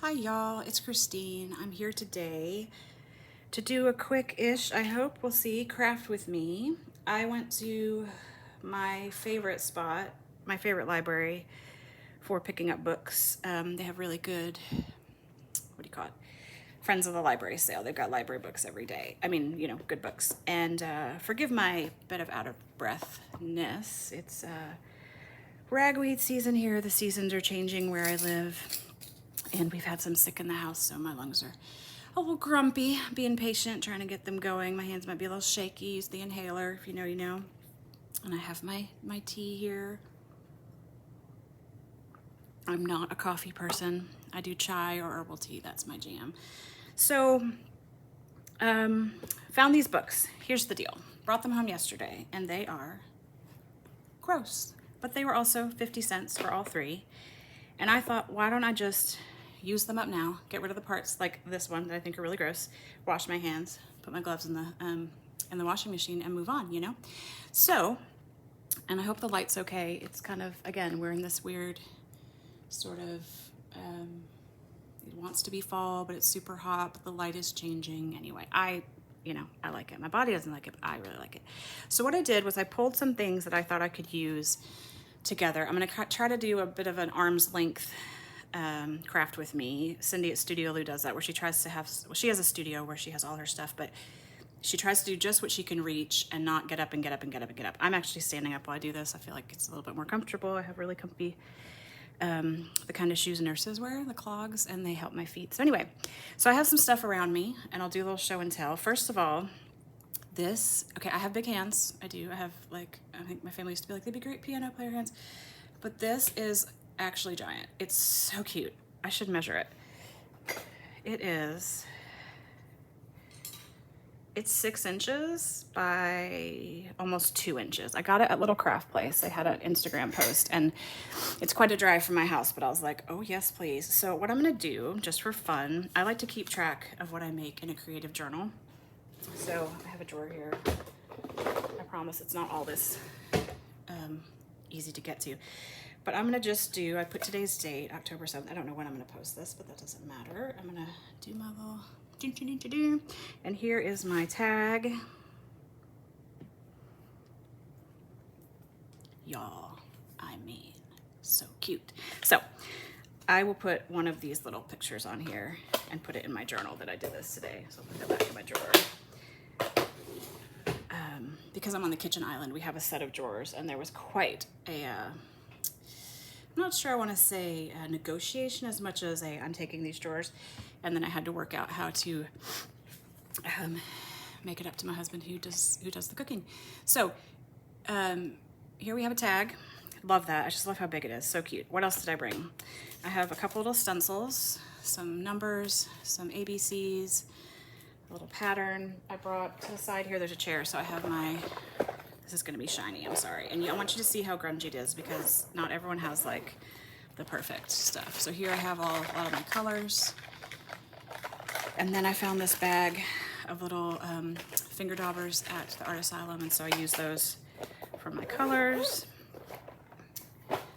Hi y'all, it's Christine. I'm here today to do a quick-ish, I hope we'll see, craft with me. I went to my favorite spot, my favorite library for picking up books. They have really good, what do you call it? Friends of the Library sale. They've got library books every day. I mean, you know, good books. And forgive my bit of out of breathness. It's ragweed season here. The seasons are changing where I live. And we've had some sick in the house, so my lungs are a little grumpy. Being patient, trying to get them going. My hands might be a little shaky. Use the inhaler, if you know, you know. And I have my tea here. I'm not a coffee person. I do chai or herbal tea. That's my jam. So, found these books. Here's the deal. Brought them home yesterday, and they are gross. But they were also 50 cents for all three. And I thought, why don't I just use them up now, get rid of the parts like this one that I think are really gross, wash my hands, put my gloves in the washing machine and move on, you know? So, and I hope the light's okay. It's kind of, again, we're in this weird sort of, it wants to be fall, but it's super hot, but the light is changing. Anyway, I like it. My body doesn't like it, but I really like it. So what I did was I pulled some things that I thought I could use together. I'm gonna try to do a bit of an arm's length craft with me. Cindy at Studioloo does that, where she tries to have, well, she has a studio where she has all her stuff, but she tries to do just what she can reach and not get up and get up and get up and get up. I'm actually standing up while I do this. I feel like it's a little bit more comfortable. I have really comfy, the kind of shoes nurses wear, the clogs, and they help my feet. So anyway, so I have some stuff around me and I'll do a little show and tell. First of all, this, okay, I have big hands. I do. I have, like, I think my family used to be like, they'd be great piano player hands. But this is actually giant. It's so cute. I should measure it. It's 6 inches by almost 2 inches. I got it at Little Craft Place. They had an Instagram post and it's quite a drive from my house, but I was like, oh yes, please. So what I'm gonna do, just for fun, I like to keep track of what I make in a creative journal. So I have a drawer here. I promise it's not all this easy to get to. But I'm gonna just do, I put today's date, October 7th. I don't know when I'm gonna post this, but that doesn't matter. I'm gonna do my little do. And here is my tag. Y'all, I mean, so cute. So I will put one of these little pictures on here and put it in my journal that I did this today. So I'll put that back in my drawer. Because I'm on the kitchen island, we have a set of drawers, and there was quite a, I'm not sure I want to say a negotiation as much as I'm taking these drawers, and then I had to work out how to make it up to my husband who does the cooking. So here we have a tag. Love that. I just love how big it is. So cute. What else did I bring? I have a couple little stencils, some numbers, some ABCs, a little pattern. I brought to the side here, there's a chair, so I have my, this is gonna be shiny, I'm sorry. And I want you to see how grungy it is because not everyone has like the perfect stuff. So here I have a lot of my colors. And then I found this bag of little finger daubers at the art asylum, and so I use those for my colors.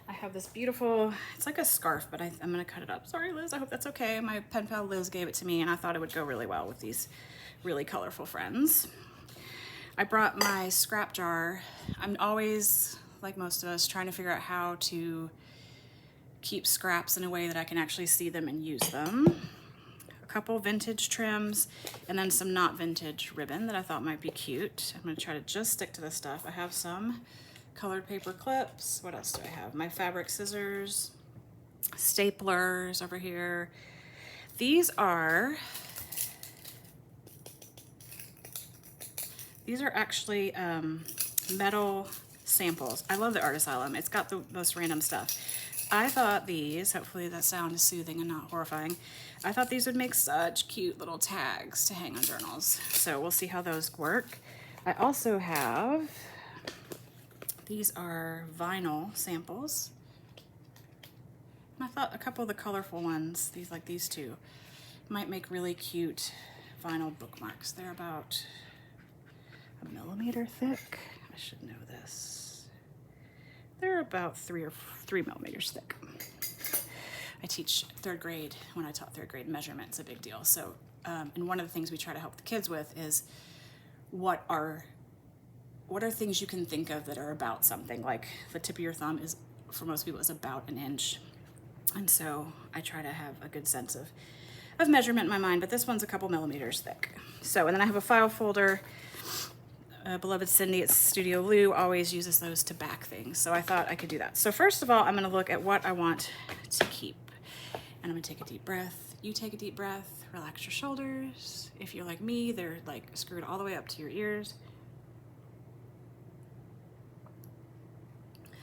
I have this beautiful, it's like a scarf, but I'm gonna cut it up. Sorry, Liz, I hope that's okay. My pen pal Liz gave it to me and I thought it would go really well with these really colorful friends. I brought my scrap jar. I'm always, like most of us, trying to figure out how to keep scraps in a way that I can actually see them and use them. A couple vintage trims and then some not vintage ribbon that I thought might be cute. I'm gonna try to just stick to this stuff. I have some colored paper clips. What else do I have? My fabric scissors, staplers over here. These are actually metal samples. I love the art asylum. It's got the most random stuff. I thought these, hopefully that sound is soothing and not horrifying. I thought these would make such cute little tags to hang on journals. So we'll see how those work. I also have, these are vinyl samples. And I thought a couple of the colorful ones, like these two, might make really cute vinyl bookmarks. They're about 1 millimeter thick. I should know this. They're about 3 millimeters thick. I teach third grade. When I taught third grade, measurement is a big deal. So, and one of the things we try to help the kids with is what are things you can think of that are about something. Like the tip of your thumb is, for most people, is about an inch. And so I try to have a good sense of measurement in my mind, but this one's a couple millimeters thick. So, and then I have a file folder. Beloved Cindy at Studioloo always uses those to back things. So I thought I could do that. So first of all, I'm gonna look at what I want to keep. And I'm gonna take a deep breath. You take a deep breath, relax your shoulders. If you're like me, they're like screwed all the way up to your ears.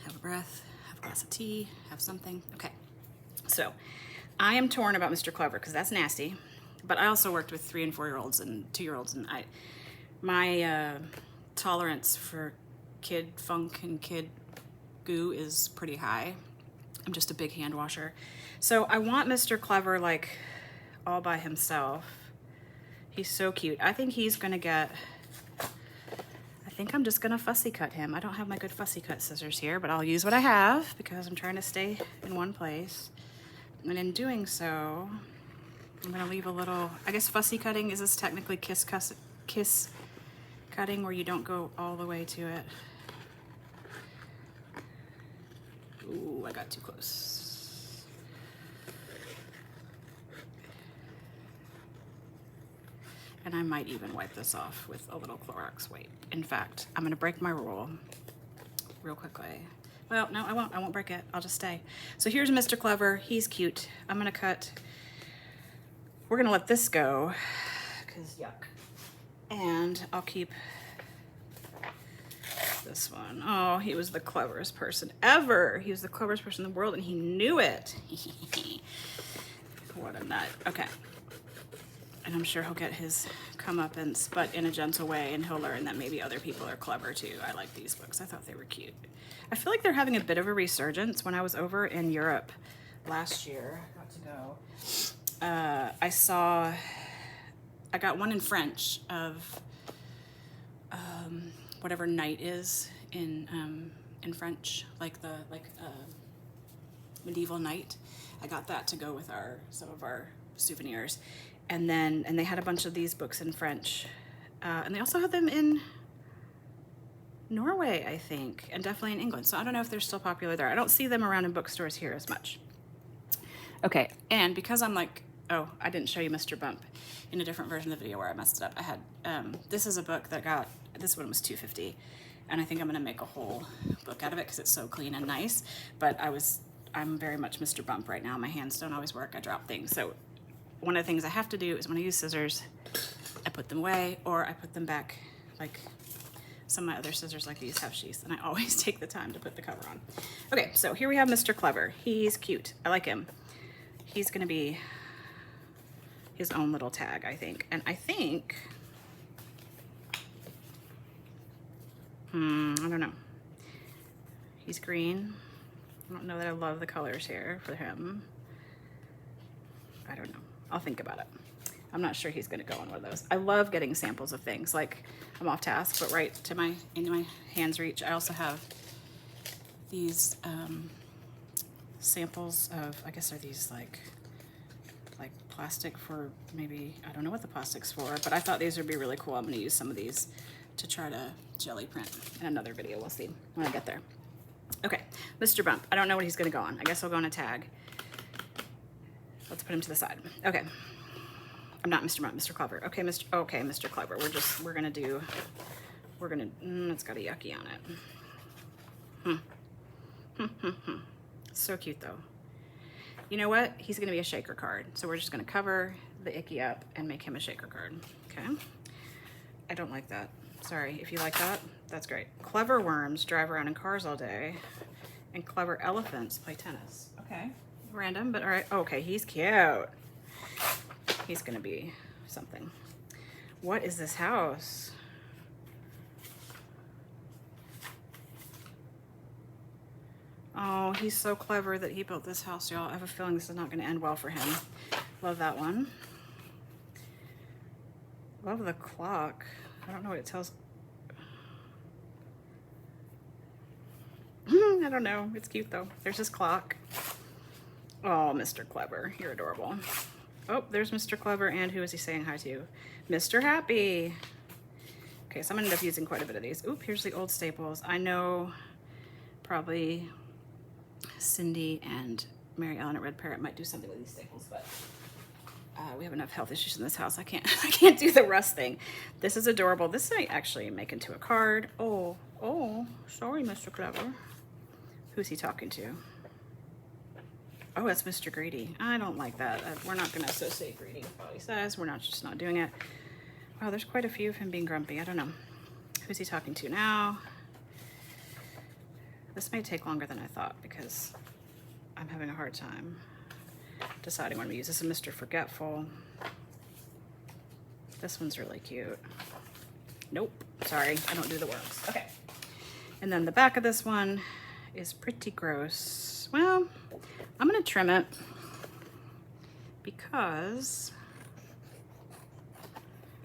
Have a breath, have a glass of tea, have something. Okay, so I am torn about Mr. Clever because that's nasty, but I also worked with 3 and 4-year-olds and 2-year-olds, and my tolerance for kid funk and kid goo is pretty high. I'm just a big hand washer. So I want Mr. Clever like all by himself. He's so cute. I think he's gonna get, I think I'm just gonna fussy cut him. I don't have my good fussy cut scissors here, but I'll use what I have because I'm trying to stay in one place. And in doing so, I'm gonna leave a little, I guess fussy cutting, is this technically kiss cutting where you don't go all the way to it? Ooh, I got too close. And I might even wipe this off with a little Clorox wipe. In fact, I'm gonna break my rule real quickly. Well, no, I won't break it. I'll just stay. So here's Mr. Clever. He's cute. I'm gonna cut, we're gonna let this go, because yuck. And I'll keep this one. Oh, he was the cleverest person ever. He was the cleverest person in the world, and he knew it. What a nut. Okay. And I'm sure he'll get his comeuppance, but in a gentle way, and he'll learn that maybe other people are clever too. I like these books. I thought they were cute. I feel like they're having a bit of a resurgence. When I was over in Europe last year, I got to go, I got one in French of whatever night is in French, like medieval night. I got that to go with some of our souvenirs. And they had a bunch of these books in French. And they also had them in Norway, I think, and definitely in England. So I don't know if they're still popular there. I don't see them around in bookstores here as much. Okay, and because I'm like, oh, I didn't show you Mr. Bump in a different version of the video where I messed it up. I had, this is a book that this one was $2.50, and I think I'm gonna make a whole book out of it because it's so clean and nice, but I'm very much Mr. Bump right now. My hands don't always work, I drop things. So one of the things I have to do is when I use scissors, I put them away or I put them back. Like some of my other scissors like these have sheaths, and I always take the time to put the cover on. Okay, so here we have Mr. Clever. He's cute, I like him. He's gonna be his own little tag, I think. And I think, I don't know. He's green. I don't know that I love the colors here for him. I don't know. I'll think about it. I'm not sure he's gonna go on one of those. I love getting samples of things. Like, I'm off task, but right to into my hand's reach. I also have these samples of, I guess are these like plastic for maybe, I don't know what the plastic's for, but I thought these would be really cool. I'm gonna use some of these to try to jelly print in another video. We'll see when I get there. Okay, Mr. Bump. I don't know what he's gonna go on. I guess he'll go on a tag. Let's put him to the side. Okay. I'm not Mr. Bump, Mr. Clever. Okay, Mr. Clever. We're gonna, it's got a yucky on it. So cute though. You know what? He's gonna be a shaker card. So we're just gonna cover the icky up and make him a shaker card, okay? I don't like that. Sorry, if you like that, that's great. Clever worms drive around in cars all day, and clever elephants play tennis. Okay, random, but all right. Okay, he's cute. He's gonna be something. What is this house? Oh, he's so clever that he built this house, y'all. I have a feeling this is not gonna end well for him. Love that one. Love the clock. I don't know what it tells. I don't know, it's cute though. There's his clock. Oh, Mr. Clever, you're adorable. Oh, there's Mr. Clever, and who is he saying hi to? Mr. Happy. Okay, so I'm gonna end up using quite a bit of these. Oop, here's the old staples. I know probably Cindy and Mary Ellen at Red Parrot might do something with these staples, but we have enough health issues in this house. I can't do the rust thing. This is adorable. This might actually make into a card. Oh, sorry, Mr. Clever. Who's he talking to? Oh, that's Mr. Greedy. I don't like that. We're not going to associate Greedy with body size. We're just not doing it. Wow, there's quite a few of him being grumpy. I don't know. Who's he talking to now? This may take longer than I thought because I'm having a hard time deciding what to use. This is Mr. Forgetful. This one's really cute. Nope, sorry, I don't do the worms. Okay. And then the back of this one is pretty gross. Well, I'm gonna trim it because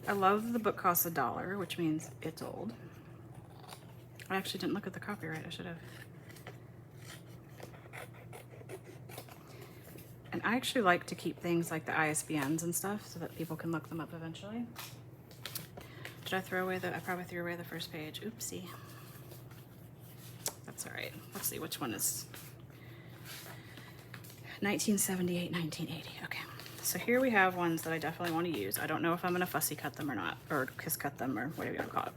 I love the book costs $1, which means it's old. I actually didn't look at the copyright, I should have. And I actually like to keep things like the ISBNs and stuff so that people can look them up eventually. Did I throw away I probably threw away the first page. Oopsie. That's all right. Let's see which one is 1978, 1980. Okay. So here we have ones that I definitely want to use. I don't know if I'm going to fussy cut them or not, or kiss cut them or whatever you want to call it.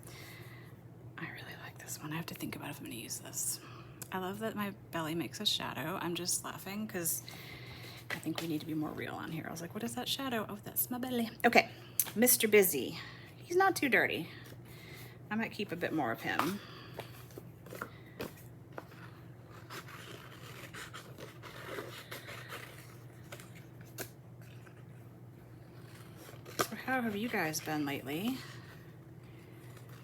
I really like this one. I have to think about if I'm going to use this. I love that my belly makes a shadow. I'm just laughing because I think we need to be more real on here. I was like, what is that shadow? Oh, that's my belly. Okay, Mr. Busy. He's not too dirty. I might keep a bit more of him. So how have you guys been lately?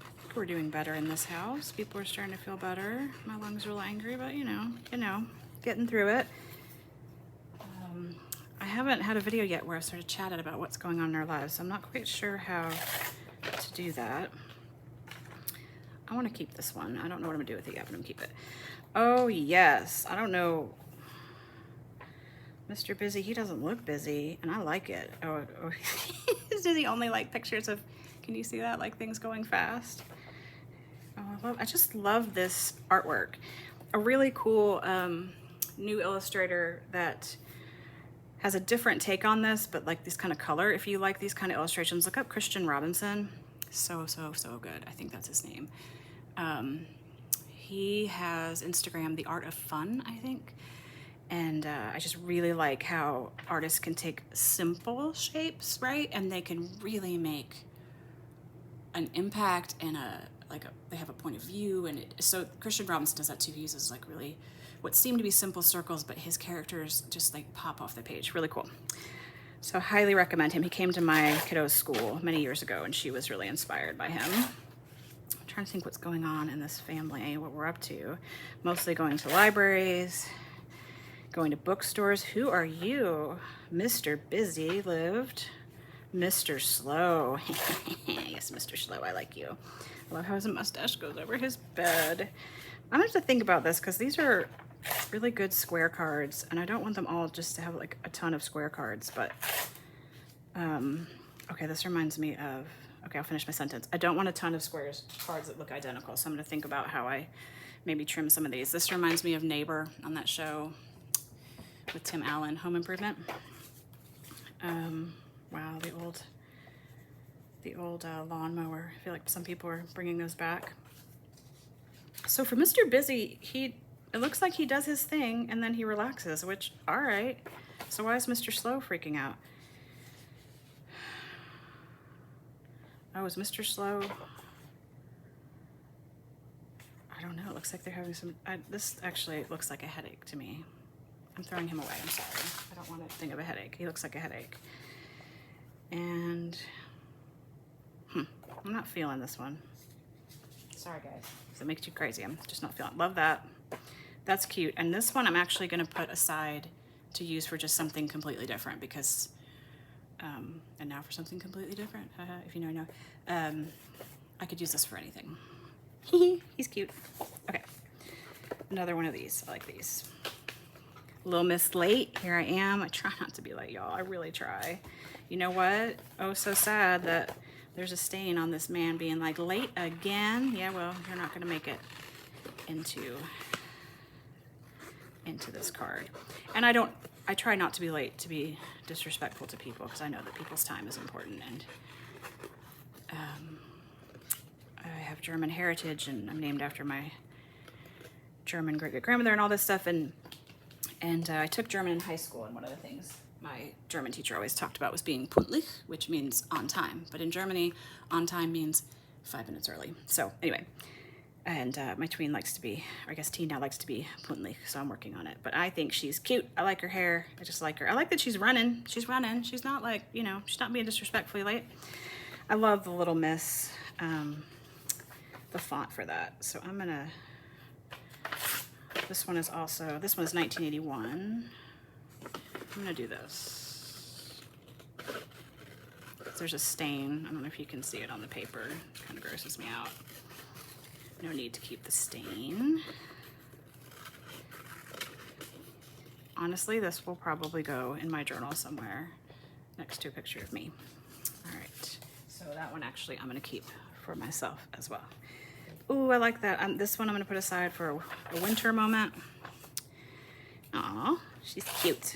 I think we're doing better in this house. People are starting to feel better. My lungs are a little angry, but you know, getting through it. I haven't had a video yet where I've sort of chatted about what's going on in our lives, so I'm not quite sure how to do that. I want to keep this one. I don't know what I'm gonna do with it yet, but I'm gonna keep it. Oh yes, I don't know. Mr. Busy, he doesn't look busy, and I like it. Oh, does he only like pictures of, can you see that? Like things going fast. Oh, I just love this artwork. A really cool new illustrator that has a different take on this, but like this kind of color. If you like these kind of illustrations, look up Christian Robinson. So good. I think that's his name. He has Instagram, The Art of Fun, I think. And I just really like how artists can take simple shapes, right? And they can really make an impact and they have a point of view. And so Christian Robinson does that too. He uses like really what seem to be simple circles, but his characters just like pop off the page. Really cool. So highly recommend him. He came to my kiddo's school many years ago and she was really inspired by him. I'm trying to think what's going on in this family, what we're up to. Mostly going to libraries, going to bookstores. Who are you? Mr. Busy lived. Mr. Slow. Yes, Mr. Slow, I like you. I love how his mustache goes over his bed. I'm gonna have to think about this because these are really good square cards and I don't want them all just to have like a ton of square cards, but okay, this reminds me of, okay, I'll finish my sentence. I don't want a ton of cards that look identical, so I'm gonna think about how I maybe trim some of these. This reminds me of Neighbor on that show with Tim Allen, Home Improvement. Wow, the old lawnmower. I feel like some people are bringing those back. So for Mr. Busy, it looks like he does his thing and then he relaxes, which, all right. So why is Mr. Slow freaking out? Oh, is Mr. Slow? I don't know. It looks like they're having some, this actually looks like a headache to me. I'm throwing him away. I'm sorry. I don't want to think of a headache. He looks like a headache. And, I'm not feeling this one. Sorry, guys. It makes you crazy. I'm just not feeling. Love that. That's cute. And this one I'm actually going to put aside to use for just something completely different because, and now for something completely different, if you know, I could use this for anything. He's cute. Okay. Another one of these. I like these. Little Miss Late, here I am. I try not to be late, y'all. I really try. You know what? Oh, so sad that there's a stain on this man being like, late again? Yeah, well, you're not gonna make it into this card. And I try not to be late to be disrespectful to people, because I know that people's time is important, and I have German heritage, and I'm named after my German great-great-grandmother and all this stuff, and I took German in high school, and one of the things my German teacher always talked about was being pünktlich, which means on time. But in Germany, on time means 5 minutes early. So anyway, and my tween likes to be, or I guess teen now likes to be pünktlich, so I'm working on it. But I think she's cute. I like her hair. I just like her. I like that she's running. She's running. She's not like, you know, she's not being disrespectfully late. I love the Little Miss, the font for that. So I'm gonna, this one is 1981. I'm gonna do this. There's a stain. I don't know if you can see it on the paper. It kind of grosses me out. No need to keep the stain. Honestly, this will probably go in my journal somewhere next to a picture of me. All right, so that one actually I'm gonna keep for myself as well. Ooh, I like that. This one I'm gonna put aside for a winter moment. Aw, she's cute.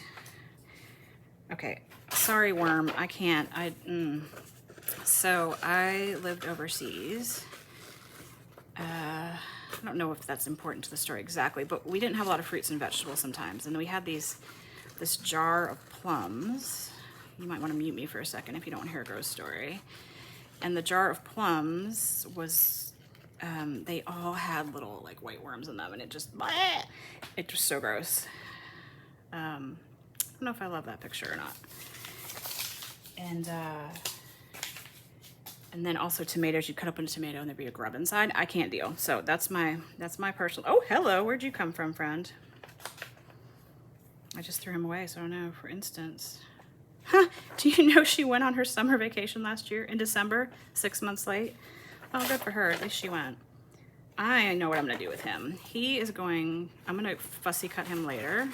Okay, sorry worm, I can't. So I lived overseas. I don't know if that's important to the story exactly, but we didn't have a lot of fruits and vegetables sometimes, and we had this jar of plums. You might want to mute me for a second if you don't want to hear a gross story. And the jar of plums was, they all had little like white worms in them, and it was so gross. I don't know if I love that picture or not. And then also tomatoes, you cut open a tomato and there'd be a grub inside. I can't deal. So that's my personal, oh, hello, where'd you come from, friend? I just threw him away, so I don't know, for instance. Huh, do you know she went on her summer vacation last year in December, 6 months late? Oh, good for her, at least she went. I know what I'm gonna do with him. I'm gonna fussy cut him later,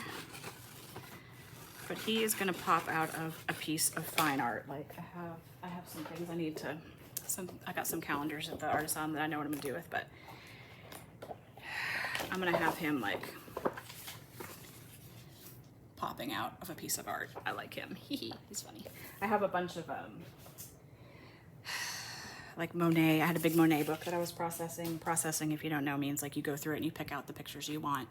but he is gonna pop out of a piece of fine art. Like I have some things I need to, I got some calendars at the Artisan that I know what I'm gonna do with, but I'm gonna have him like popping out of a piece of art. I like him. He's funny. I have a bunch of like Monet. I had a big Monet book that I was processing. Processing, if you don't know, means like you go through it and you pick out the pictures you want.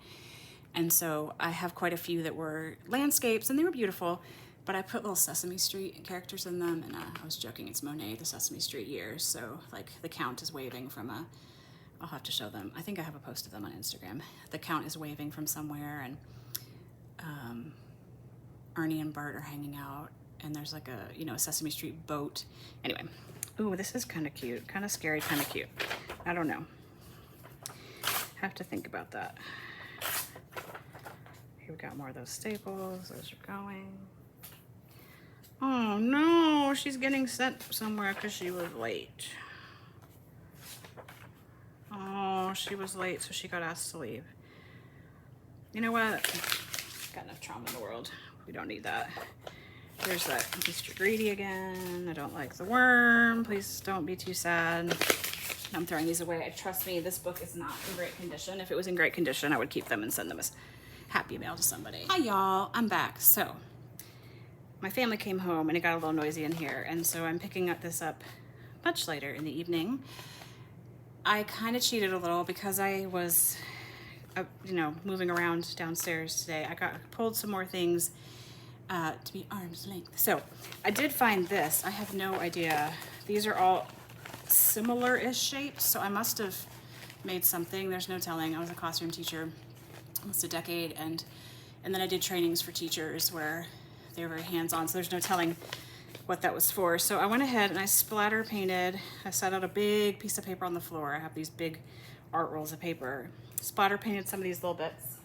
And so I have quite a few that were landscapes, and they were beautiful, but I put little Sesame Street characters in them, and I was joking, it's Monet, the Sesame Street years, so like the Count is waving from I'll have to show them. I think I have a post of them on Instagram. The Count is waving from somewhere, and Ernie and Bert are hanging out, and there's like a Sesame Street boat. Anyway, ooh, this is kind of cute, kind of scary, kind of cute. I don't know. Have to think about that. Here we got more of those staples. Those are going. Oh no, she's getting sent somewhere because she was late. Oh, she was late, so she got asked to leave. You know what? Got enough trauma in the world. We don't need that. There's that Mr. Greedy again. I don't like the worm. Please don't be too sad. I'm throwing these away. Trust me, this book is not in great condition. If it was in great condition, I would keep them and send them as happy mail to somebody. Hi y'all, I'm back. So my family came home and it got a little noisy in here, and so I'm picking this up much later in the evening. I kind of cheated a little because I was moving around downstairs today. I pulled some more things to be arm's length. So I did find this. I have no idea. These are all similar-ish shapes, so I must have made something. There's no telling. I was a classroom teacher almost a decade, and then I did trainings for teachers where they were very hands-on, so there's no telling what that was for. So I went ahead and I splatter painted. I set out a big piece of paper on the floor. I have these big art rolls of paper. Splatter painted some of these little bits,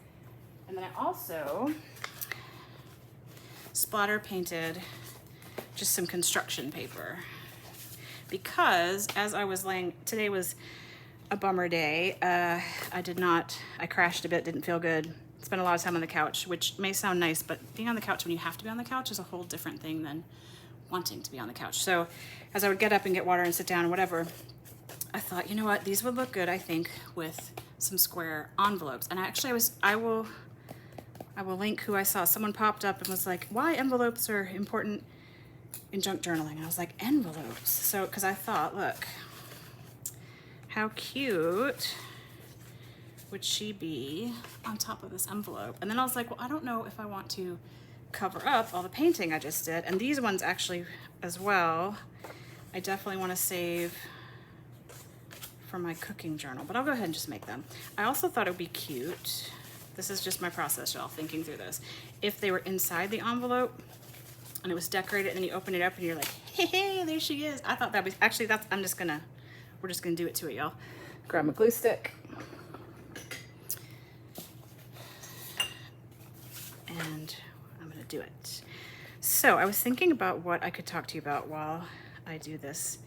and then I also splatter painted just some construction paper, because as I was laying, today was a bummer day. I crashed a bit, didn't feel good. spend a lot of time on the couch, which may sound nice, but being on the couch when you have to be on the couch is a whole different thing than wanting to be on the couch. So as I would get up and get water and sit down and whatever, I thought, you know what, these would look good, I think, with some square envelopes. And actually I will link who I saw. Someone popped up and was like, why envelopes are important in junk journaling. And I was like, envelopes. So, because I thought, look, how cute would she be on top of this envelope? And then I was like, well, I don't know if I want to cover up all the painting I just did. And these ones actually as well, I definitely want to save for my cooking journal, but I'll go ahead and just make them. I also thought it would be cute. This is just my process, y'all, thinking through this. If they were inside the envelope and it was decorated and then you open it up and you're like, hey, there she is. I thought that was, actually that's, we're just gonna do it to it, y'all. Grab my glue stick. And I'm gonna do it. So I was thinking about what I could talk to you about while I do this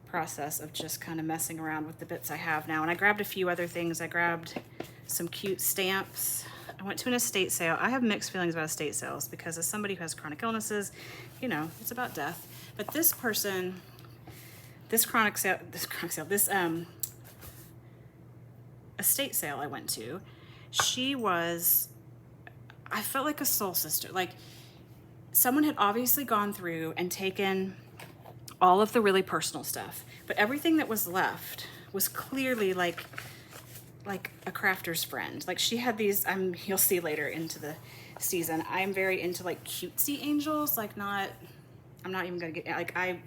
process of just kind of messing around with the bits I have now. And I grabbed a few other things. I grabbed some cute stamps. I went to an estate sale. I have mixed feelings about estate sales because as somebody who has chronic illnesses, you know, it's about death. But this person, this estate sale I went to, she was, I felt like a soul sister. Like someone had obviously gone through and taken all of the really personal stuff, but everything that was left was clearly like a crafter's friend. Like she had these, you'll see later into the season, I'm very into like cutesy angels, like I'm not even gonna get, like I'm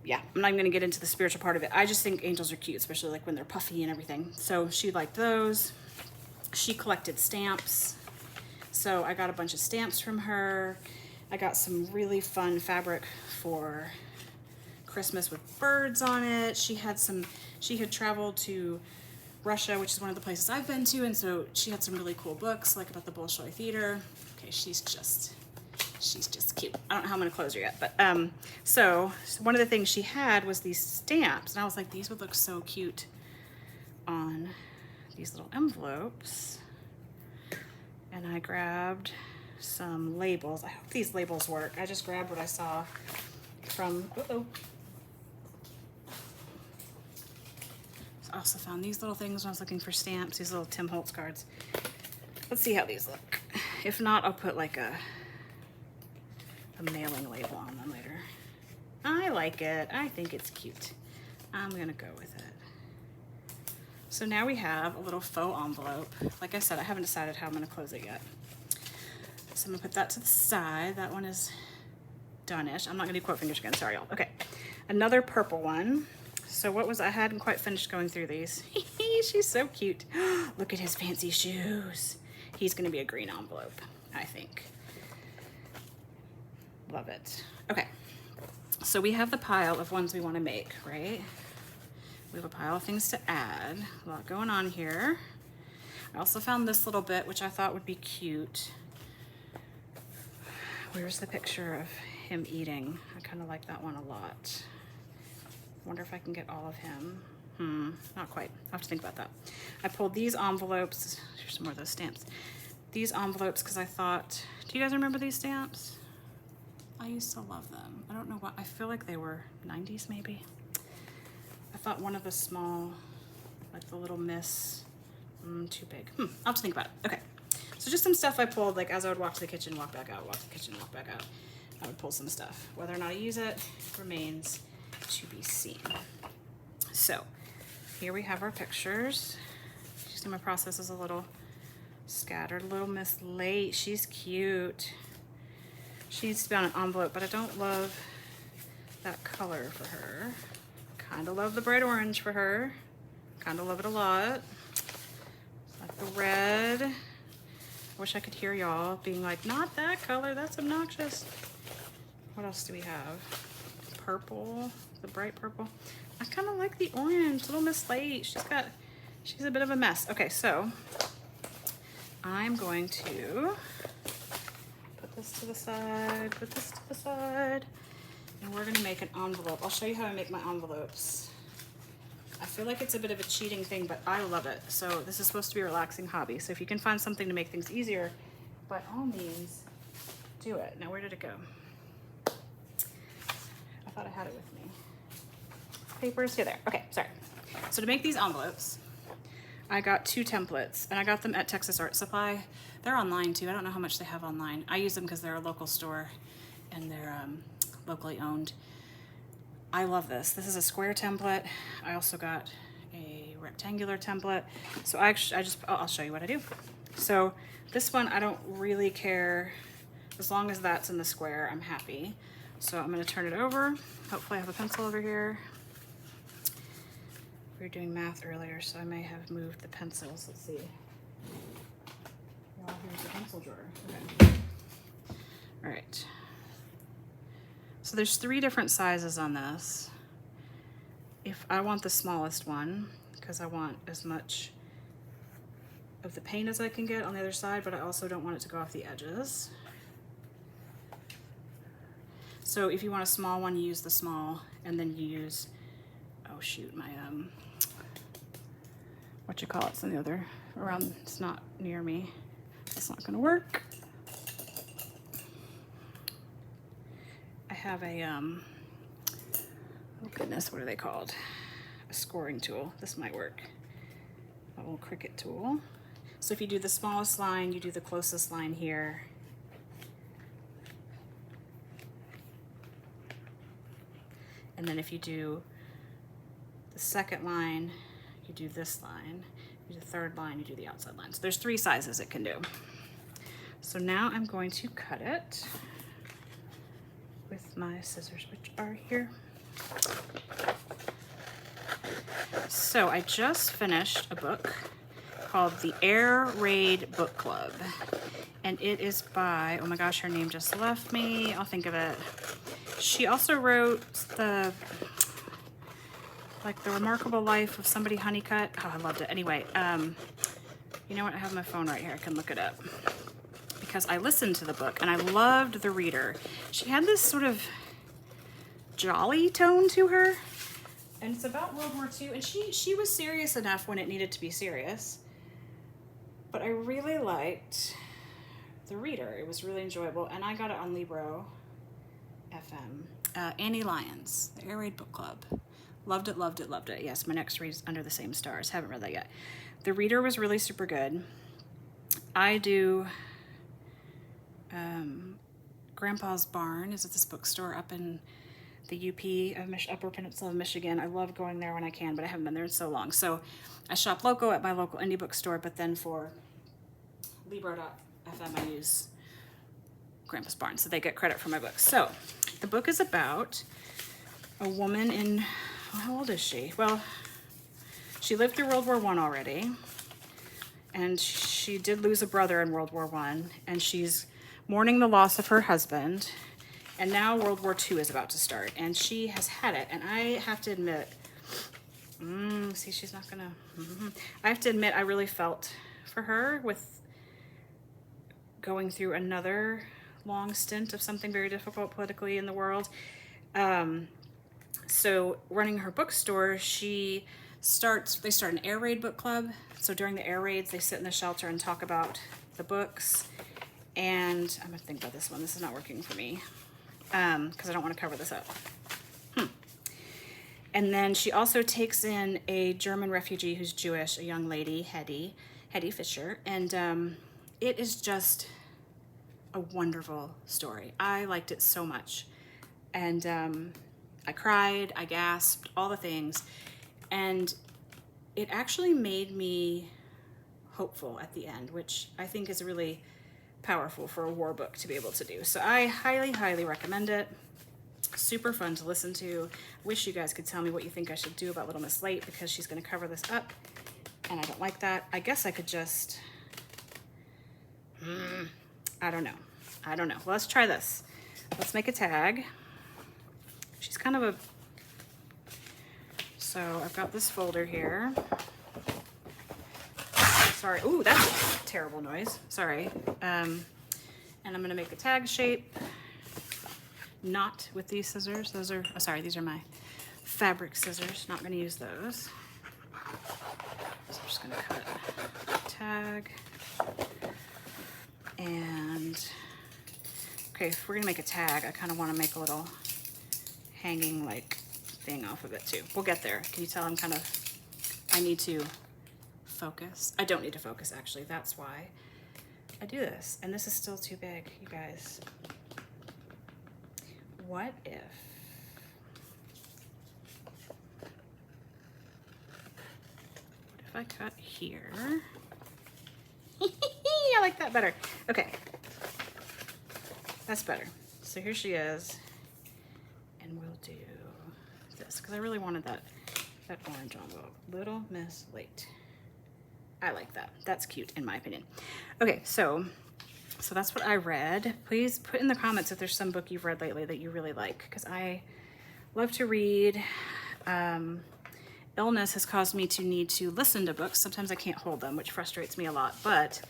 not even gonna get into the spiritual part of it. I just think angels are cute, especially like when they're puffy and everything. So she liked those. She collected stamps. So I got a bunch of stamps from her. I got some really fun fabric for Christmas with birds on it. She had traveled to Russia, which is one of the places I've been to, and so she had some really cool books like about the Bolshoi Theater. Okay, she's just cute. I don't know how I'm gonna close her yet, but so one of the things she had was these stamps, and I was like, these would look so cute on these little envelopes. And I grabbed some labels. I hope these labels work. I just grabbed what I saw from, I also found these little things when I was looking for stamps, these little Tim Holtz cards. Let's see how these look. If not, I'll put like a mailing label on them later. I like it. I think it's cute. I'm gonna go with it. So now we have a little faux envelope. Like I said, I haven't decided how I'm gonna close it yet. So I'm gonna put that to the side. That one is done-ish. I'm not gonna do quote fingers again, sorry y'all. Okay, another purple one. So what was, I hadn't quite finished going through these. She's so cute. Look at his fancy shoes. He's gonna be a green envelope, I think. Love it. Okay, so we have the pile of ones we wanna make, right? We have a pile of things to add. A lot going on here. I also found this little bit, which I thought would be cute. Where's the picture of him eating? I kind of like that one a lot. Wonder if I can get all of him. Not quite. I'll have to think about that. I pulled these envelopes. Here's some more of those stamps. These envelopes because I thought, do you guys remember these stamps? I used to love them. I don't know why. I feel like they were 90s maybe. I thought one of the small, like the little miss, too big. I'll have to think about it. Okay. So just some stuff I pulled, like as I would walk to the kitchen, walk back out, walk to the kitchen, walk back out. I would pull some stuff. Whether or not I use it remains to be seen. So here we have our pictures. You see my process is a little scattered. Little Miss Late, she's cute. She needs to be on an envelope, but I don't love that color for her. Kind of love the bright orange for her. Kind of love it a lot. Like the red. I wish I could hear y'all being like, not that color, that's obnoxious. What else do we have? Purple, the bright purple. I kind of like the orange, Little Miss Late. She's a bit of a mess. Okay, so I'm going to put this to the side, put this to the side, and we're gonna make an envelope. I'll show you how I make my envelopes. I feel like it's a bit of a cheating thing, but I love it. So this is supposed to be a relaxing hobby. So if you can find something to make things easier, by all means, do it. Now, where did it go? I thought I had it with me. Papers, here, there. Okay, sorry. So to make these envelopes, I got 2 templates, and I got them at Texas Art Supply. They're online too. I don't know how much they have online. I use them because they're a local store and they're locally owned. I love this. This is a square template. I also got a rectangular template. So I'll show you what I do. So this one, I don't really care. As long as that's in the square, I'm happy. So I'm gonna turn it over. Hopefully I have a pencil over here. We were doing math earlier, so I may have moved the pencils. Let's see. Well, here's the pencil drawer. Okay. All right. So there's 3 different sizes on this. If I want the smallest one, because I want as much of the paint as I can get on the other side, but I also don't want it to go off the edges. So if you want a small one, you use the small, and then you use, oh shoot, my, what you call it's in the other, around, it's not near me. That's not gonna work. I have a, oh goodness, what are they called? A scoring tool. This might work. A little Cricut tool. So if you do the smallest line, you do the closest line here. And then if you do the second line, you do this line. You do the third line, you do the outside line. So there's 3 sizes it can do. So now I'm going to cut it with my scissors, which are here. So I just finished a book called The Air Raid Book Club. And it is by, oh my gosh, her name just left me. I'll think of it. She also wrote the Remarkable Life of Somebody Honeycutt. Oh, I loved it. Anyway, you know what? I have my phone right here. I can look it up. Because I listened to the book and I loved the reader. She had this sort of jolly tone to her. And it's about World War II. And she was serious enough when it needed to be serious. But I really liked the reader. It was really enjoyable. And I got it on Libro FM. Annie Lyons, The Air Raid Book Club. Loved it, loved it, loved it. Yes, my next read is Under the Same Stars. Haven't read that yet. The reader was really super good. I do Grandpa's Barn is at this bookstore up in the UP of Upper Peninsula of Michigan. I love going there when I can, but I haven't been there in so long. So I shop local at my local indie bookstore, but then for Libro.fm I use Grandpa's Barn, so they get credit for my books. So the book is about a woman in, how old is she? Well, she lived through World War I already, and she did lose a brother in World War I, and she's mourning the loss of her husband, and now World War II is about to start, and she has had it, and I have to admit, see, she's not gonna, I have to admit I really felt for her with going through another long stint of something very difficult politically in the world. So running her bookstore, they start an air raid book club. So during the air raids, they sit in the shelter and talk about the books. And I'm gonna think about this one. This is not working for me because I don't want to cover this up. And then she also takes in a German refugee who's Jewish, a young lady, Hetty Fisher. And it is just a wonderful story. I liked it so much. And I cried, I gasped, all the things. And it actually made me hopeful at the end, which I think is really powerful for a war book to be able to do. So I highly, highly recommend it. Super fun to listen to. Wish you guys could tell me what you think I should do about Little Miss Late, because she's going to cover this up, and I don't like that. I guess I could just, I don't know. Well, let's try this. Let's make a tag. She's kind of a, so I've got this folder here. Sorry, ooh, that's a terrible noise. Sorry. And I'm gonna make a tag shape. Not with these scissors. Those are, oh, sorry, these are my fabric scissors. Not gonna use those. just gonna cut a tag. And okay, if we're gonna make a tag, I kind of want to make a little hanging like thing off of it too. We'll get there. Can you tell I need to focus? I don't need to focus actually. That's why I do this. And this is still too big, you guys. What if I cut here? I like that better. Okay, that's better. So here she is, and we'll do this because I really wanted that orange envelope. Little Miss Late. I like that. That's cute in my opinion. Okay, so that's what I read. Please put in the comments if there's some book you've read lately that you really like, because I love to read. Illness has caused me to need to listen to books. Sometimes I can't hold them, which frustrates me a lot, but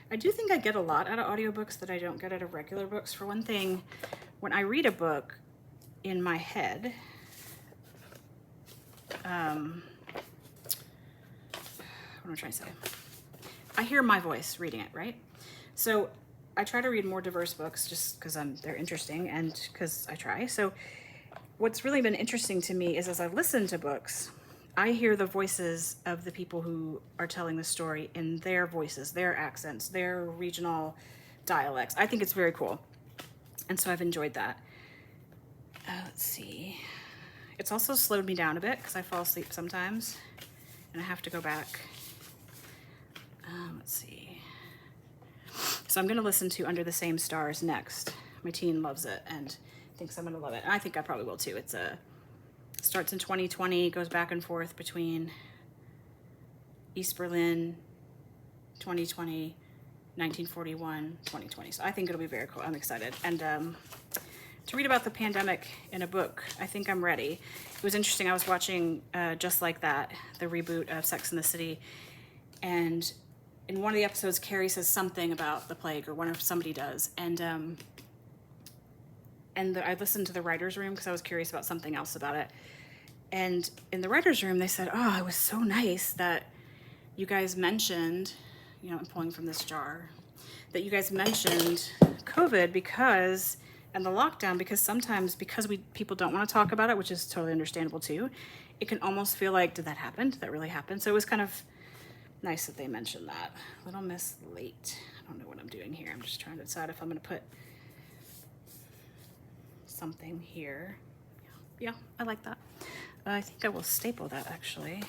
I do think I get a lot out of audiobooks that I don't get out of regular books. For one thing, when I read a book in my head, what am I trying to say? I hear my voice reading it, right? So I try to read more diverse books just because they're interesting and because I try. So what's really been interesting to me is as I listen to books, I hear the voices of the people who are telling the story in their voices, their accents, their regional dialects. I think it's very cool. And so I've enjoyed that. Let's see. It's also slowed me down a bit because I fall asleep sometimes and I have to go back. Let's see. So I'm going to listen to Under the Same Stars next. My teen loves it and thinks I'm going to love it. And I think I probably will too. It's starts in 2020, goes back and forth between East Berlin, 2020, 1941, 2020. So I think it'll be very cool. I'm excited. And to read about the pandemic in a book, I think I'm ready. It was interesting. I was watching Just Like That, the reboot of Sex and the City. And in one of the episodes, Carrie says something about the plague, or somebody does. And I listened to the writer's room because I was curious about something else about it. And in the writer's room, they said, oh, it was so nice that you guys mentioned, you know, I'm pulling from this jar, that you guys mentioned COVID and the lockdown, because sometimes people don't want to talk about it, which is totally understandable too, it can almost feel like, did that happen? Did that really happen? So it was kind of nice that they mentioned that. Little Miss Late. I don't know what I'm doing here. I'm just trying to decide if I'm going to put something here. Yeah, I like that. I think I will staple that actually.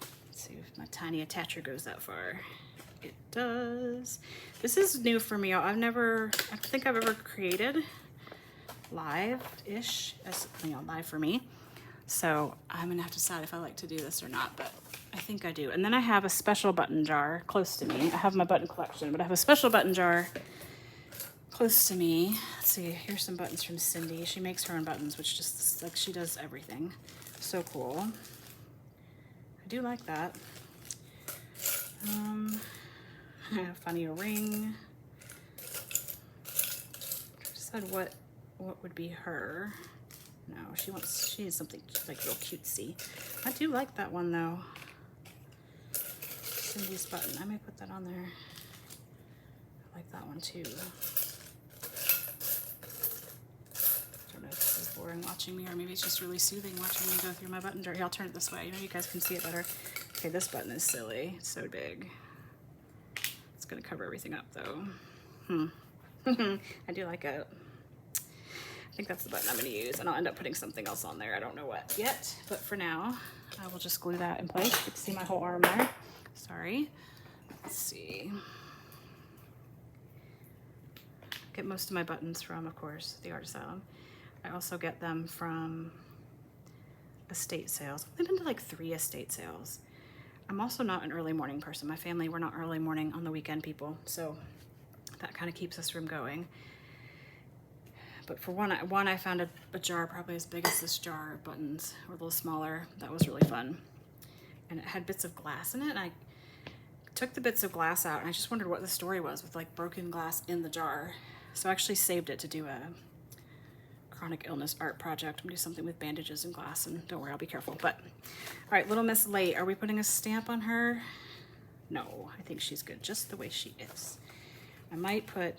Let's see if my tiny attacher goes that far. It does. This is new for me. I don't think I've ever created live-ish, as you know, live for me. So I'm gonna have to decide if I like to do this or not, but I think I do. And then I have a special button jar close to me. I have my button collection, but I have a special button jar close to me. Let's see, here's some buttons from Cindy. She makes her own buttons, which just, like, she does everything. So cool. I do like that. Funny a ring. Decide what would be her. No, she needs something like real cutesy. I do like that one though. Cindy's button. I may put that on there. I like that one too. This is boring watching me, or maybe it's just really soothing watching me go through my button jar. Here, I'll turn it this way. You guys can see it better. Okay, this button is silly. It's so big. It's gonna cover everything up though. I do like it. I think that's the button I'm gonna use, and I'll end up putting something else on there. I don't know what yet, but for now, I will just glue that in place. You can see my whole arm there. Sorry. Let's see. Get most of my buttons from, of course, the Art Asylum. I also get them from estate sales. I've been to like 3 estate sales. I'm also not an early morning person. My family, we're not early morning on the weekend people, so that kind of keeps us from going. But for one I found a jar probably as big as this jar of buttons, or a little smaller. That was really fun. And it had bits of glass in it, and I took the bits of glass out, and I just wondered what the story was with like broken glass in the jar. So I actually saved it to do a chronic illness art project. I'm gonna do something with bandages and glass, and don't worry, I'll be careful. But all right, Little Miss Late, are we putting a stamp on her? No, I think she's good just the way she is. I might put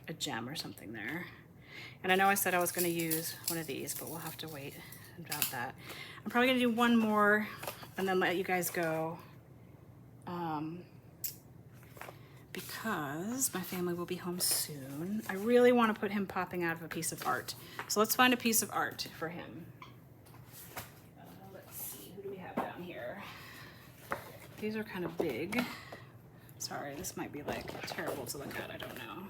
a gem or something there. And I know I said I was gonna use one of these, but we'll have to wait about that. I'm probably gonna do one more and then let you guys go. Because my family will be home soon. I really want to put him popping out of a piece of art. So let's find a piece of art for him. Let's see, who do we have down here? These are kind of big. Sorry, this might be like terrible to look at, I don't know.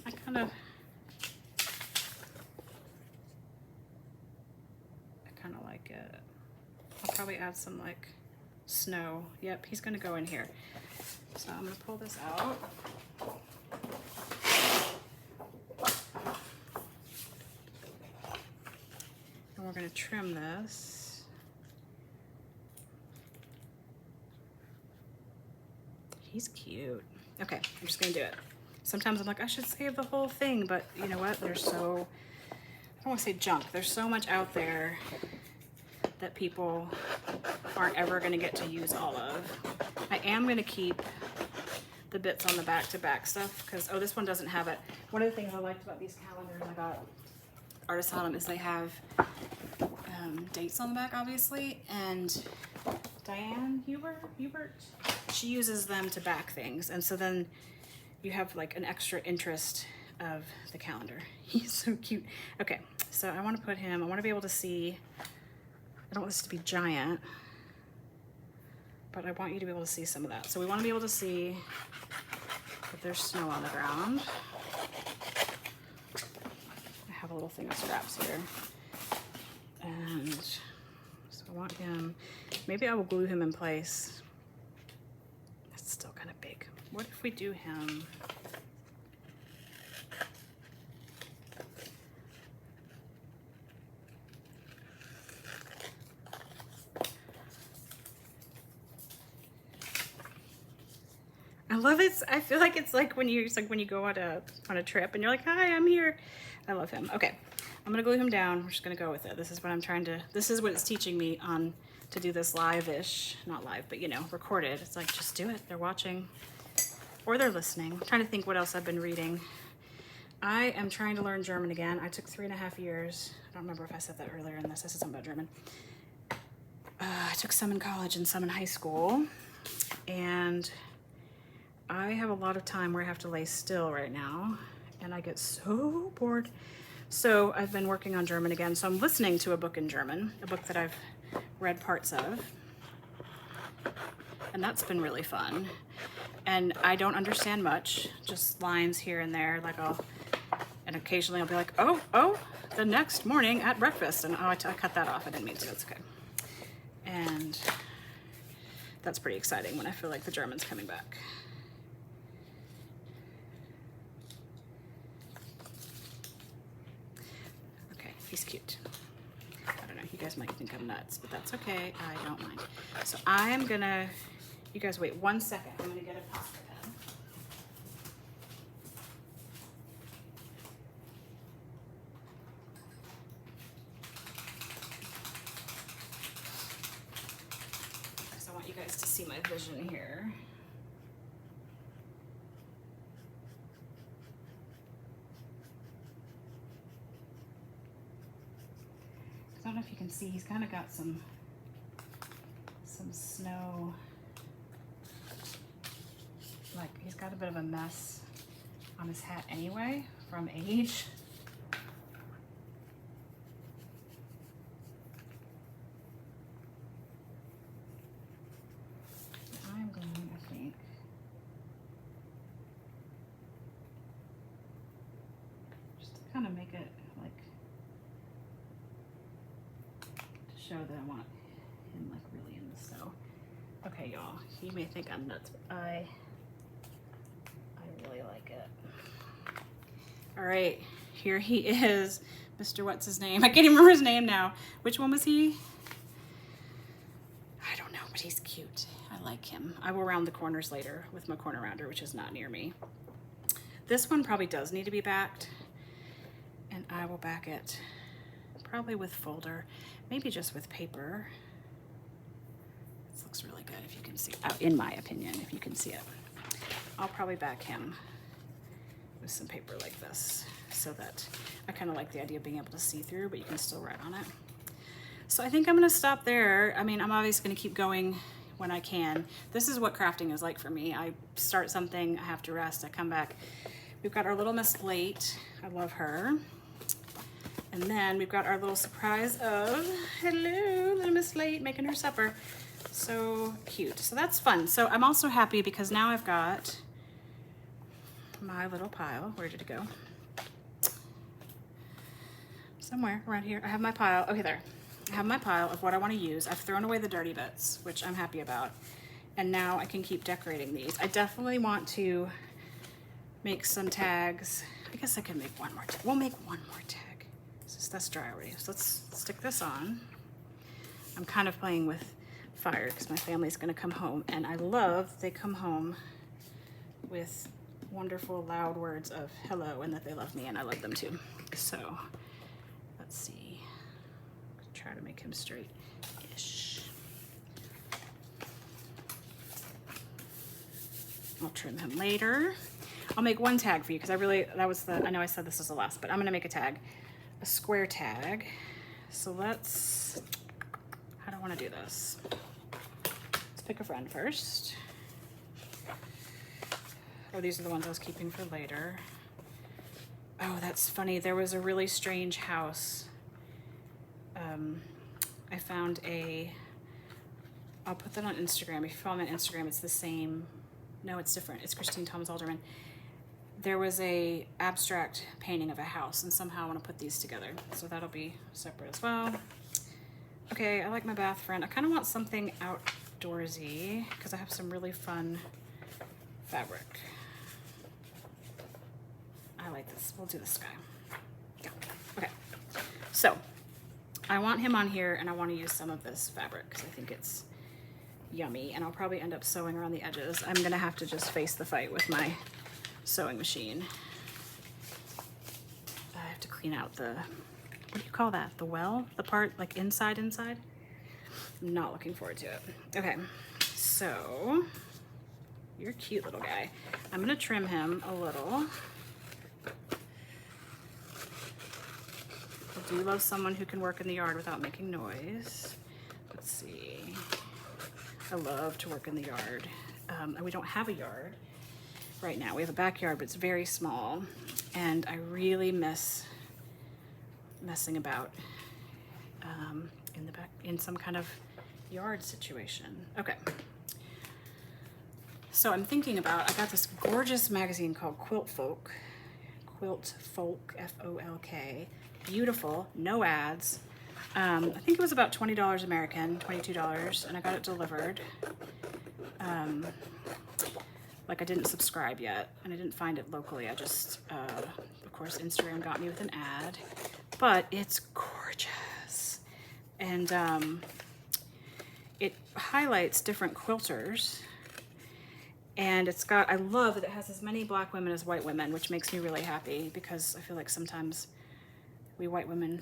I kind of like it. I'll probably add some like snow. Yep, he's gonna go in here. So I'm gonna pull this out. And we're gonna trim this. He's cute. Okay, I'm just gonna do it. Sometimes I'm like, I should save the whole thing, but you know what? There's so, I don't wanna say junk, there's so much out there that people aren't ever gonna get to use all of. I am gonna keep the bits on the back to back stuff because, oh, this one doesn't have it. One of the things I liked about these calendars I got Artist Asylum is they have dates on the back, obviously, and Diane Hubert, she uses them to back things, and so then you have like an extra interest of the calendar. He's so cute. Okay, so I want to put him, I want to be able to see, I don't want this to be giant, but I want you to be able to see some of that. So we want to be able to see that there's snow on the ground. I have a little thing of scraps here. And so I want him, maybe I will glue him in place. That's still kind of big. What if we do him? I love it. I feel like it's like when you go on a trip and you're like, hi, I'm here. I love him. Okay, I'm gonna glue him down. We're just gonna go with it. This is what I'm trying to, this is what it's teaching me on to do this live-ish, not live, but you know, recorded. It's like, just do it. They're watching or they're listening. I'm trying to think what else I've been reading. I am trying to learn German again. I took 3.5 years. I don't remember if I said that earlier in this. I said something about German. I took some in college and some in high school. And I have a lot of time where I have to lay still right now. And I get so bored. So I've been working on German again. So I'm listening to a book in German, a book that I've read parts of. And that's been really fun. And I don't understand much, just lines here and there. Like and occasionally I'll be like, oh, the next morning at breakfast. And oh, I cut that off. I didn't mean to, it's okay. And that's pretty exciting when I feel like the German's coming back. He's cute. I don't know, you guys might think I'm nuts, but that's okay, I don't mind. So I'm gonna, you guys wait 1 second. I'm gonna get a pasta pen. Because I want you guys to see my vision here. I don't know if you can see, he's kind of got some snow, like he's got a bit of a mess on his hat anyway from age. I'm going, I think, just to kind of make it like, show that I want him like really in the snow. Okay, y'all, he may think I'm nuts, but I really like it. All right, here he is, Mr. What's his name? I can't even remember his name now. Which one was he? I don't know, but he's cute. I like him. I will round the corners later with my corner rounder, which is not near me. This one probably does need to be backed, and I will back it probably with folder, maybe just with paper. This looks really good if you can see it, in my opinion, if you can see it. I'll probably back him with some paper like this so that I kind of like the idea of being able to see through, but you can still write on it. So I think I'm gonna stop there. I mean, I'm obviously gonna keep going when I can. This is what crafting is like for me. I start something, I have to rest, I come back. We've got our little Miss Late. I love her. And then we've got our little surprise of, hello, little Miss Late making her supper. So cute. So that's fun. So I'm also happy because now I've got my little pile. Where did it go? Somewhere around here. I have my pile. Okay, there. I have my pile of what I want to use. I've thrown away the dirty bits, which I'm happy about. And now I can keep decorating these. I definitely want to make some tags. I guess I could make one more tag. We'll make one more tag. That's dry already. So let's stick this on. I'm kind of playing with fire because my family's gonna come home, and I love they come home with wonderful loud words of hello and that they love me, and I love them too. So let's see. Try to make him straight-ish. I'll trim him later. I'll make one tag for you because I know I said this was the last, but I'm gonna make a tag. A square tag. So let's, how do I want to do this? Let's pick a friend first. Oh, these are the ones I was keeping for later. Oh, that's funny. There was a really strange house. I found I'll put that on Instagram. If you follow me on Instagram, it's the same. No, it's different. It's Christine Thomas Alderman. There was a abstract painting of a house, and somehow I want to put these together. So that'll be separate as well. Okay, I like my bath friend. I kind of want something outdoorsy because I have some really fun fabric. I like this. We'll do this guy. Yeah. Okay. So I want him on here, and I want to use some of this fabric because I think it's yummy, and I'll probably end up sewing around the edges. I'm gonna have to just face the fight with my sewing machine. I have to clean out the, what do you call that? The well? The part like inside? I'm not looking forward to it. Okay, so you're a cute little guy. I'm gonna trim him a little. I do love someone who can work in the yard without making noise. Let's see. I love to work in the yard. And we don't have a yard right now. We have a backyard, but it's very small, and I really miss messing about in some kind of yard situation. Okay. So I'm thinking about, I got this gorgeous magazine called Quilt Folk, F-O-L-K. Beautiful, no ads. I think it was about $20 American, $22, and I got it delivered. Like I didn't subscribe yet, and I didn't find it locally. I just, of course, Instagram got me with an ad, but it's gorgeous. And it highlights different quilters, and it's got, I love that it has as many black women as white women, which makes me really happy because I feel like sometimes we white women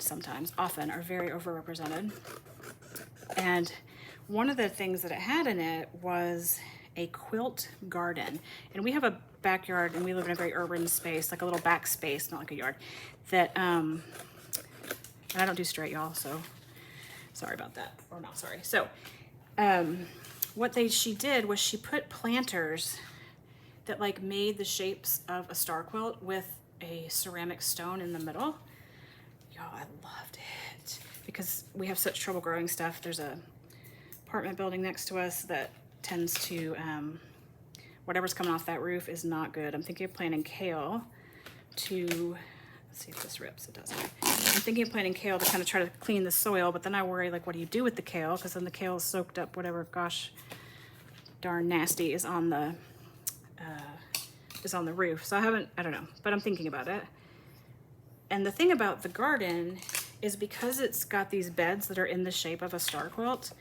often are very overrepresented. And one of the things that it had in it was a quilt garden. And we have a backyard, and we live in a very urban space, like a little back space, not like a yard, that, and I don't do straight, y'all, so sorry about that, or not sorry. So what she did was she put planters that like made the shapes of a star quilt with a ceramic stone in the middle. Y'all, I loved it because we have such trouble growing stuff. There's a apartment building next to us that tends to, whatever's coming off that roof is not good. I'm thinking of planting kale to, let's see if this rips, it doesn't. I'm thinking of planting kale to kind of try to clean the soil, but then I worry, like, what do you do with the kale? Because then the kale is soaked up, whatever, gosh, darn nasty is on the roof. So I don't know, but I'm thinking about it. And the thing about the garden is because it's got these beds that are in the shape of a star quilt,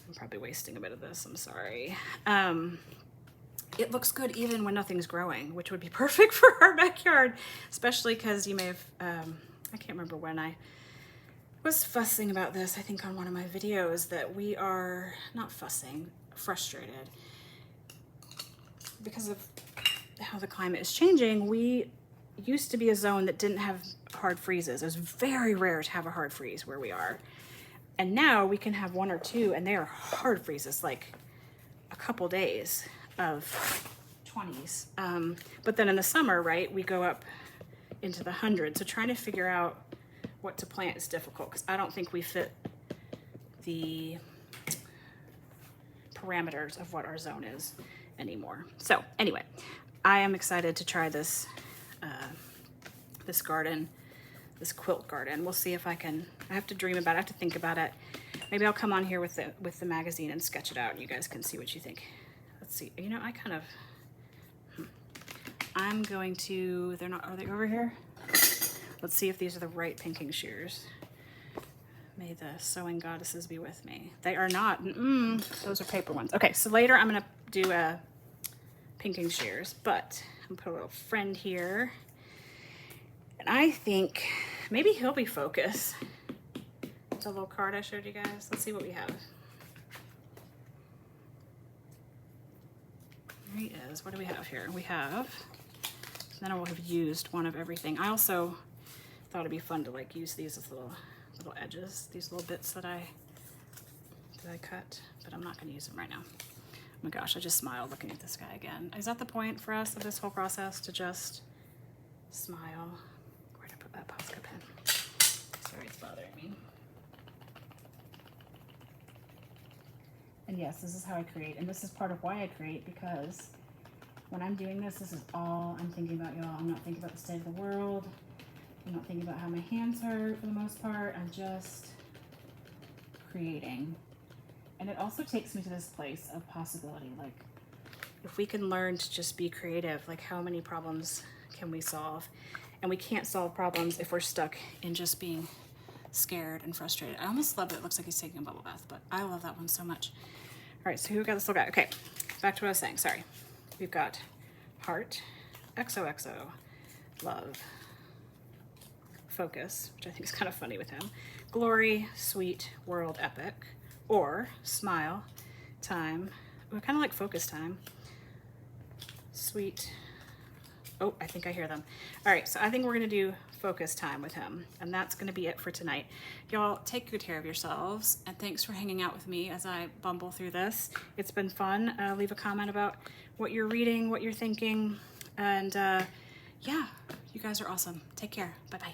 I'm probably wasting a bit of this, I'm sorry. it looks good even when nothing's growing, which would be perfect for our backyard, especially because you may have, I can't remember when I was fussing about this, I think on one of my videos, that we are not fussing, frustrated because of how the climate is changing. We used to be a zone that didn't have hard freezes. It was very rare to have a hard freeze where we are. And now we can have one or two, and they are hard freezes, like a couple days of 20s. But then in the summer, right, we go up into the hundreds. So trying to figure out what to plant is difficult because I don't think we fit the parameters of what our zone is anymore. So anyway, I am excited to try this this garden, this quilt garden. We'll see if I can. I have to dream about it. I have to think about it. Maybe I'll come on here with the magazine and sketch it out, and you guys can see what you think. Let's see. You know, I kind of. I'm going to. They're not. Are they over here? Let's see if these are the right pinking shears. May the sewing goddesses be with me. They are not. Those are paper ones. Okay, so later I'm gonna do a pinking shears, but I'm gonna put a little friend here. And I think maybe he'll be focused. The little card I showed you guys. Let's see what we have. There he is. What do we have here? We have, then I will have used one of everything. I also thought it'd be fun to like use these as little edges, these little bits that I cut, but I'm not gonna use them right now. Oh my gosh, I just smiled looking at this guy again. Is that the point for us of this whole process, to just smile? Where'd I put that Posca pen? Sorry, it's bothering me. And yes, this is how I create, and this is part of why I create, because when I'm doing this, this is all I'm thinking about, y'all. I'm not thinking about the state of the world. I'm not thinking about how my hands hurt for the most part. I'm just creating. And it also takes me to this place of possibility. Like, if we can learn to just be creative, like how many problems can we solve? And we can't solve problems if we're stuck in just being scared and frustrated. I almost love it. It looks like he's taking a bubble bath, but I love that one so much. All right, so who got this little guy? Okay, back to what I was saying, sorry. We've got heart, XOXO, love, focus, which I think is kind of funny with him, glory, sweet, world, epic, or smile, time, I kind of like focus time, sweet, oh, I think I hear them. All right, so I think we're gonna do focus time with him, and that's gonna be it for tonight. Y'all take good care of yourselves, and thanks for hanging out with me as I bumble through this. It's been fun. Leave a comment about what you're reading, what you're thinking, and yeah, you guys are awesome. Take care. Bye-bye.